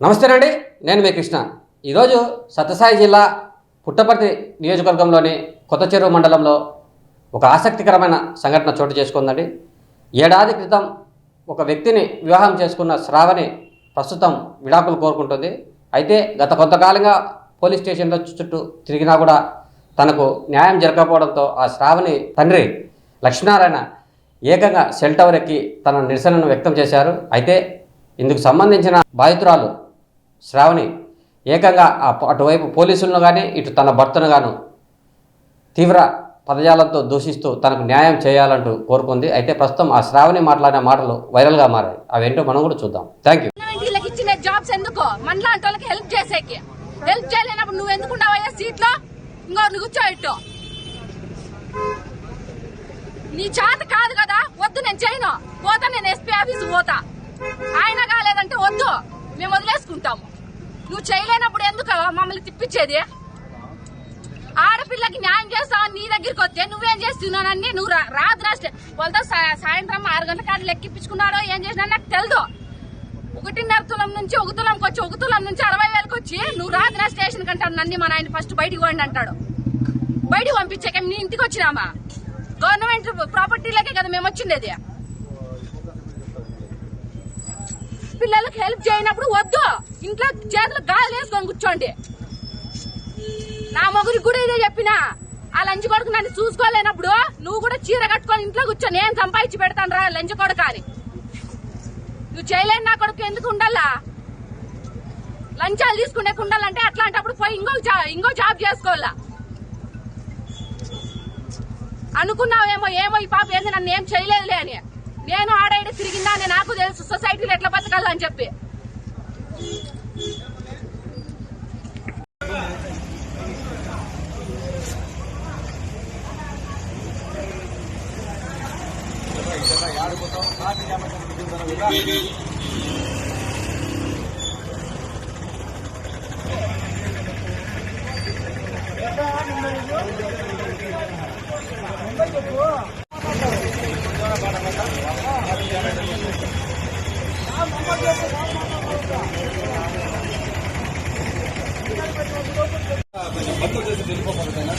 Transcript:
నమస్తేనండి, నేను మీ కృష్ణ. ఈరోజు సత్యసాయి జిల్లా పుట్టపర్తి నియోజకవర్గంలోని కొత్త చెరువు మండలంలో ఒక ఆసక్తికరమైన సంఘటన చోటు చేసుకుందండి. ఏడాది క్రితం ఒక వ్యక్తిని వివాహం చేసుకున్న శ్రావణి ప్రస్తుతం విడాకులు కోరుకుంటుంది. అయితే గత కొంతకాలంగా పోలీస్ స్టేషన్లో చుట్టూ తిరిగినా కూడా తనకు న్యాయం జరగకపోవడంతో ఆ శ్రావణి తండ్రి లక్ష్మీనారాయణ ఏకంగా సెల్ టవర్ ఎక్కి తన నిరసనను వ్యక్తం చేశారు. అయితే ఇందుకు సంబంధించిన బాధితురాలు శ్రావణి ఏకంగా అటువైపు పోలీసులను కానీ ఇటు తన భర్తను గాను తీవ్ర పదజాలంతో దూషిస్తూ తనకు న్యాయం చేయాలంటూ కోరుకుంది. అయితే ప్రస్తుతం ఆ శ్రావణి మాట్లాడిన మాటలు వైరల్గా మారాయి. అవేంటో మనం కూడా చూద్దాం. Thank you. ఇచ్చిన జాబ్స్ ఎందుకు మనలాంటి వాళ్ళకి హెల్ప్ చేసేకి, హెల్ప్ చేయలేనప్పుడు నువ్వు ఎందుకు ఉన్నావయ్యా సీట్లో? ఇంకోరిని కూర్చోబెట్టు. నీ చేత కాదు కదా, వద్దు నేను చేయను, పోతా, నేను ఎస్పీ ఆఫీస్ పోతా. ఆయన కాలేదంటే వద్దు, మేము వదిలేసుకుంటాము. నువ్వు చేయలేనప్పుడు ఎందుకు మమ్మల్ని తిప్పించేది? ఆడపిల్లకి న్యాయం చేస్తావని నీ దగ్గరికి వస్తే నువ్వేం చేస్తున్నానని నువ్వు రాత్రి వాళ్ళతో సాయంత్రం 6 గంటల కాదు లెక్కిప్పించుకున్నాడో ఏం చేసినా నాకు తెలదు. 1.5 తులం నుంచి 1 తులంకి వచ్చి 1 తులం నుంచి 60,000కి వచ్చి నువ్వు రాత్రి స్టేషన్ కంటాడు. నన్ను మా నాయన ఫస్ట్ బయటికి పోండి అంటాడు. బయటికి పంపించాక నీ ఇంటికి వచ్చినామా? గవర్నమెంట్ ప్రాపర్టీలకే కదా మేము వచ్చిండేది. పిల్లలకు హెల్ప్ చేయనప్పుడు వద్దు, ఇంట్లో చేతులు గాలి వేసుకొని కూర్చోండి. నా మొగురికి కూడా ఇదే చెప్పినా, ఆ లంచ్ కొడుకు నన్ను చూసుకోలేనప్పుడు నువ్వు కూడా చీర కట్టుకొని ఇంట్లో కూర్చో, నేను సంపాదించి పెడతాను రా లంచ్ కొడుకు అని. నువ్వు చేయలేని నా కొడుకు ఎందుకు ఉండాలా? లంచాలు తీసుకునే ఉండాలంటే అట్లాంటప్పుడు పోయి ఇంకో జాబ్ చేసుకోవాలా. అనుకున్నావేమో ఏమో ఈ పాప ఏంది నన్ను ఏం చేయలేదులే అని. నేను ఆడైడ తిరిగిందా అని నాకు తెలుసు, సొసైటీలో ఎట్లా బతకాలని చెప్పి. బట్టలు చేసి వెళ్ళిపోతాను.